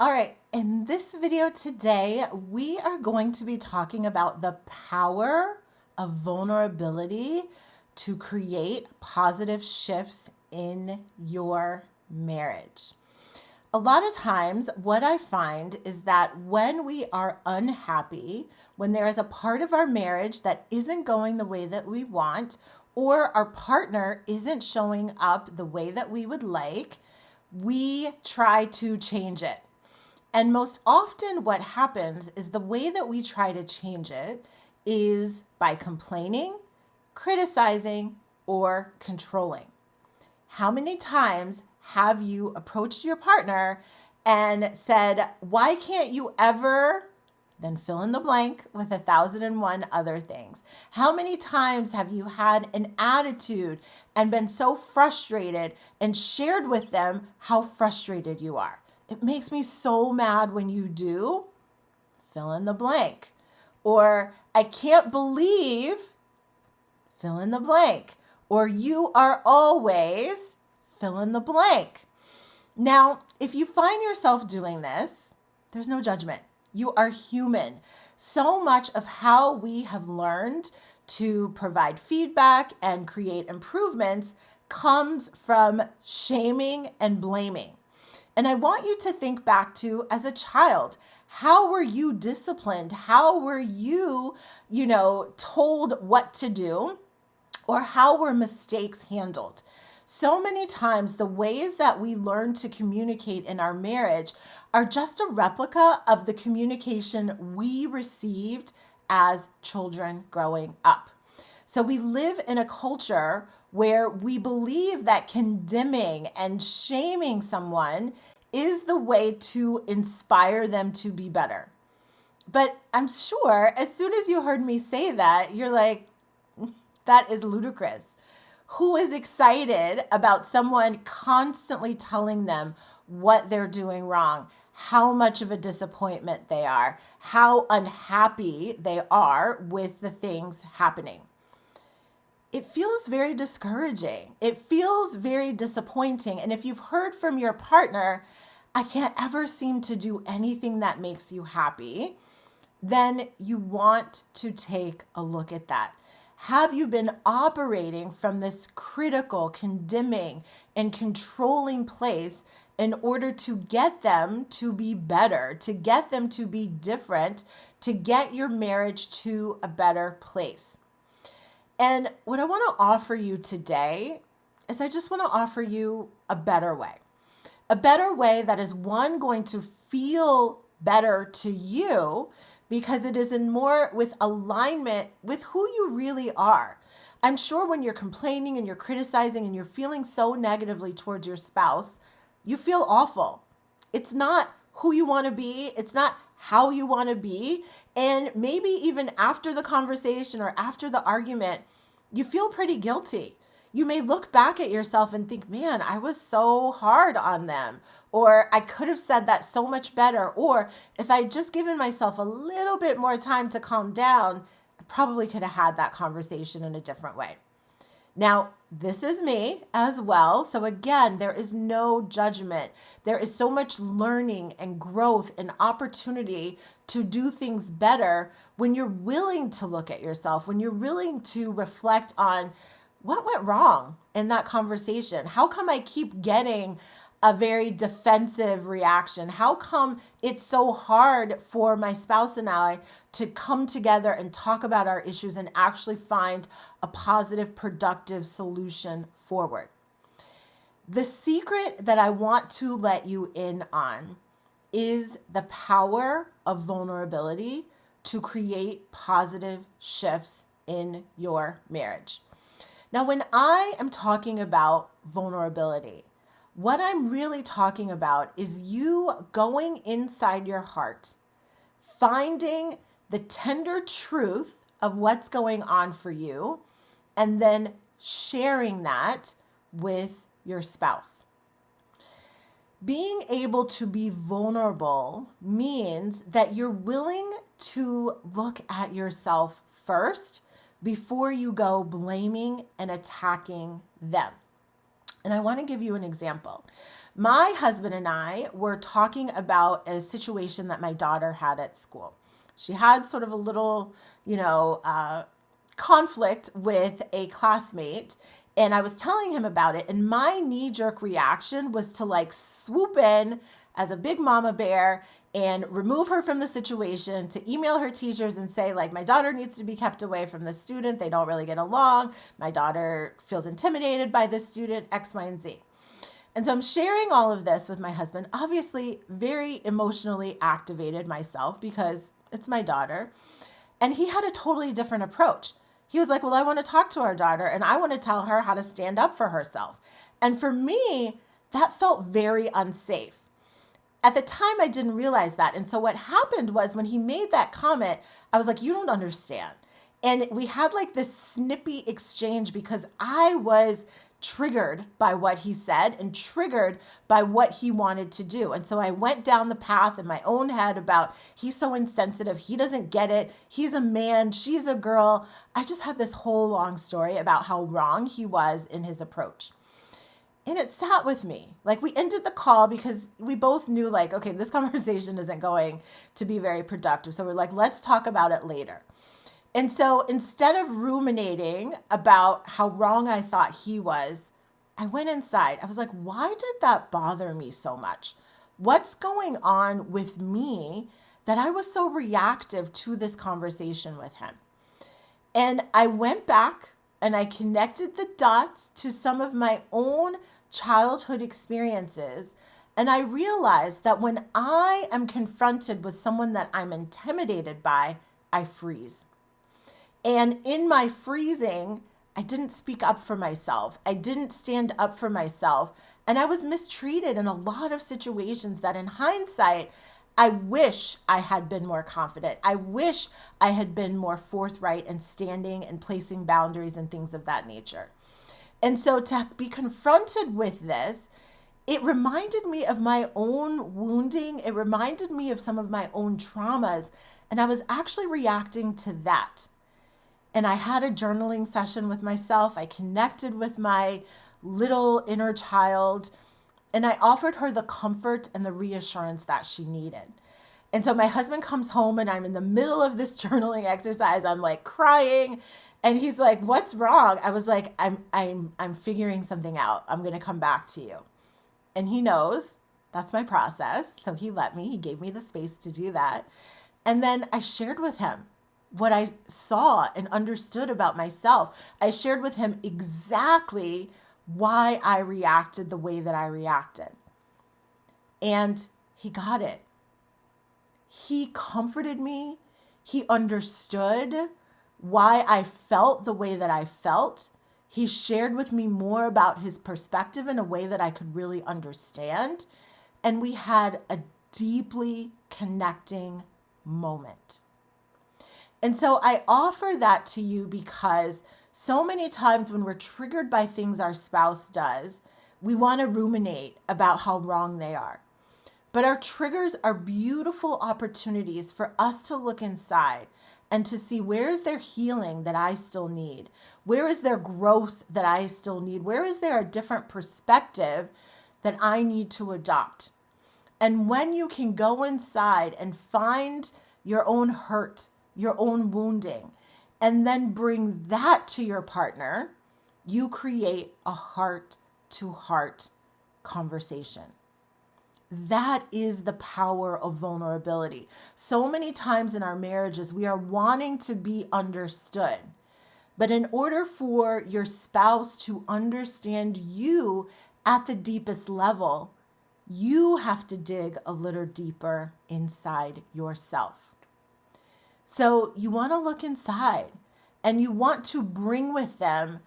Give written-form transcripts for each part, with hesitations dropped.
All right, in this video today, we are going to be talking about the power of vulnerability to create positive shifts in your marriage. A lot of times, what I find is that when we are unhappy, when there is a part of our marriage that isn't going the way that we want, or our partner isn't showing up the way that we would like, we try to change it. And most often, what happens is the way that we try to change it is by complaining, criticizing, or controlling. How many times have you approached your partner and said, "Why can't you ever?" Then fill in the blank with 1,001 other things. How many times have you had an attitude and been so frustrated and shared with them how frustrated you are? It makes me so mad when you do. Fill in the blank. Or I can't believe, fill in the blank. Or you are always, fill in the blank. Now, if you find yourself doing this, there's no judgment. You are human. So much of how we have learned to provide feedback and create improvements comes from shaming and blaming. And I want you to think back to as a child, how were you disciplined? How were you, told what to do? Or how were mistakes handled? So many times, the ways that we learn to communicate in our marriage are just a replica of the communication we received as children growing up. So we live in a culture where we believe that condemning and shaming someone is the way to inspire them to be better. But I'm sure as soon as you heard me say that, you're like, that is ludicrous. Who is excited about someone constantly telling them what they're doing wrong, how much of a disappointment they are, how unhappy they are with the things happening? It feels very discouraging. It feels very disappointing. And if you've heard from your partner, I can't ever seem to do anything that makes you happy, then you want to take a look at that. Have you been operating from this critical, condemning, and controlling place in order to get them to be better, to get them to be different, to get your marriage to a better place? And what I want to offer you today is I just want to offer you a better way that is, one, going to feel better to you because it is in more with alignment with who you really are. I'm sure when you're complaining and you're criticizing and you're feeling so negatively towards your spouse, you feel awful. It's not who you want to be. It's not how you want to be. And maybe even after the conversation or after the argument, you feel pretty guilty. You may look back at yourself and think, man, I was so hard on them. Or I could have said that so much better. Or if I had just given myself a little bit more time to calm down, I probably could have had that conversation in a different way. Now, this is me as well. So again, there is no judgment. There is so much learning and growth and opportunity to do things better when you're willing to look at yourself, when you're willing to reflect on what went wrong in that conversation. How come I keep getting a very defensive reaction? How come it's so hard for my spouse and I to come together and talk about our issues and actually find a positive, productive solution forward? The secret that I want to let you in on is the power of vulnerability to create positive shifts in your marriage. Now, when I am talking about vulnerability, what I'm really talking about is you going inside your heart, finding the tender truth of what's going on for you, and then sharing that with your spouse. Being able to be vulnerable means that you're willing to look at yourself first before you go blaming and attacking them. And I want to give you an example. My husband and I were talking about a situation that my daughter had at school. She had sort of a little, conflict with a classmate. And I was telling him about it. And my knee-jerk reaction was to like swoop in as a big mama bear and remove her from the situation, to email her teachers and say, like, my daughter needs to be kept away from this student. They don't really get along. My daughter feels intimidated by this student, X, Y, and Z. And so I'm sharing all of this with my husband, obviously very emotionally activated myself because it's my daughter. And he had a totally different approach. He was like, well, I want to talk to our daughter and I want to tell her how to stand up for herself. And for me, that felt very unsafe. At the time, I didn't realize that. And so what happened was when he made that comment, I was like, you don't understand. And we had like this snippy exchange because I was triggered by what he said and triggered by what he wanted to do. And so I went down the path in my own head about he's so insensitive. He doesn't get it. He's a man. She's a girl. I just had this whole long story about how wrong he was in his approach. And it sat with me. Like, we ended the call because we both knew, like, okay, this conversation isn't going to be very productive. So we're like, let's talk about it later. And so instead of ruminating about how wrong I thought he was, I went inside. I was like, why did that bother me so much? What's going on with me that I was so reactive to this conversation with him? And I went back and I connected the dots to some of my own childhood experiences. And I realized that when I am confronted with someone that I'm intimidated by, I freeze. And in my freezing, I didn't speak up for myself. I didn't stand up for myself. And I was mistreated in a lot of situations that in hindsight, I wish I had been more confident. I wish I had been more forthright and standing and placing boundaries and things of that nature. And so to be confronted with this, it reminded me of my own wounding. It reminded me of some of my own traumas. And I was actually reacting to that. And I had a journaling session with myself. I connected with my little inner child. And I offered her the comfort and the reassurance that she needed. And so my husband comes home and I'm in the middle of this journaling exercise. I'm like crying. And he's like, what's wrong? I was like, I'm figuring something out. I'm going to come back to you. And he knows that's my process. So he gave me the space to do that. And then I shared with him what I saw and understood about myself. I shared with him exactly why I reacted the way that I reacted. And he got it. He comforted me. He understood why I felt the way that I felt. He shared with me more about his perspective in a way that I could really understand. And we had a deeply connecting moment. And so I offer that to you because so many times when we're triggered by things our spouse does, we want to ruminate about how wrong they are. But our triggers are beautiful opportunities for us to look inside and to see, where is there healing that I still need? Where is there growth that I still need? Where is there a different perspective that I need to adopt? And when you can go inside and find your own hurt, your own wounding, and then bring that to your partner, you create a heart-to-heart conversation. That is the power of vulnerability. So many times in our marriages, we are wanting to be understood. But in order for your spouse to understand you at the deepest level, you have to dig a little deeper inside yourself. So you want to look inside and you want to bring with them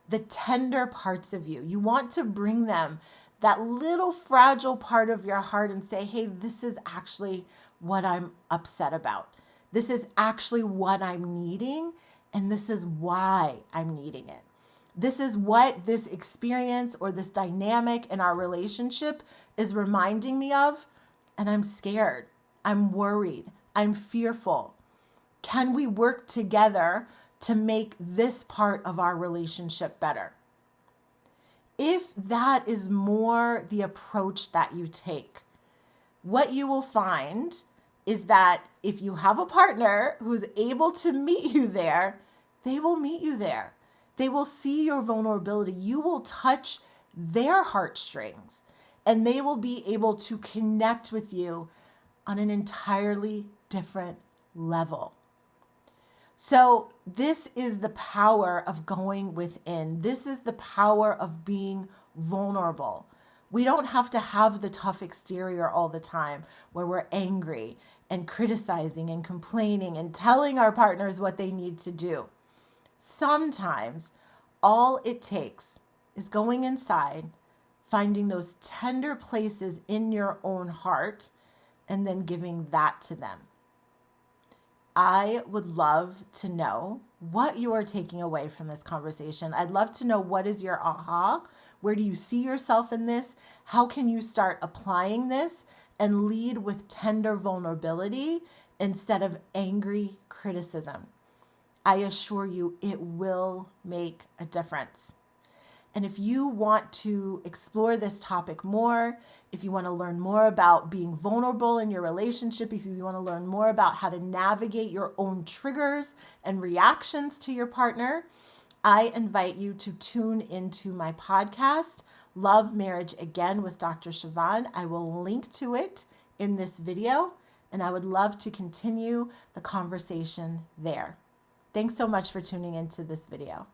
the tender parts of you. You want to bring them that little fragile part of your heart and say, hey, this is actually what I'm upset about. This is actually what I'm needing, and this is why I'm needing it. This is what this experience or this dynamic in our relationship is reminding me of, and I'm scared. I'm worried. I'm fearful. Can we work together to make this part of our relationship better? If that is more the approach that you take, what you will find is that if you have a partner who's able to meet you there, they will meet you there. They will see your vulnerability. You will touch their heartstrings, and they will be able to connect with you on an entirely different level. So this is the power of going within. This is the power of being vulnerable. We don't have to have the tough exterior all the time where we're angry and criticizing and complaining and telling our partners what they need to do. Sometimes all it takes is going inside, finding those tender places in your own heart, and then giving that to them. I would love to know what you are taking away from this conversation. I'd love to know, what is your aha? Where do you see yourself in this? How can you start applying this and lead with tender vulnerability instead of angry criticism? I assure you it will make a difference. And if you want to explore this topic more, if you want to learn more about being vulnerable in your relationship, if you want to learn more about how to navigate your own triggers and reactions to your partner, I invite you to tune into my podcast, Love Marriage Again with Dr. Chavonne. I will link to it in this video, and I would love to continue the conversation there. Thanks so much for tuning into this video.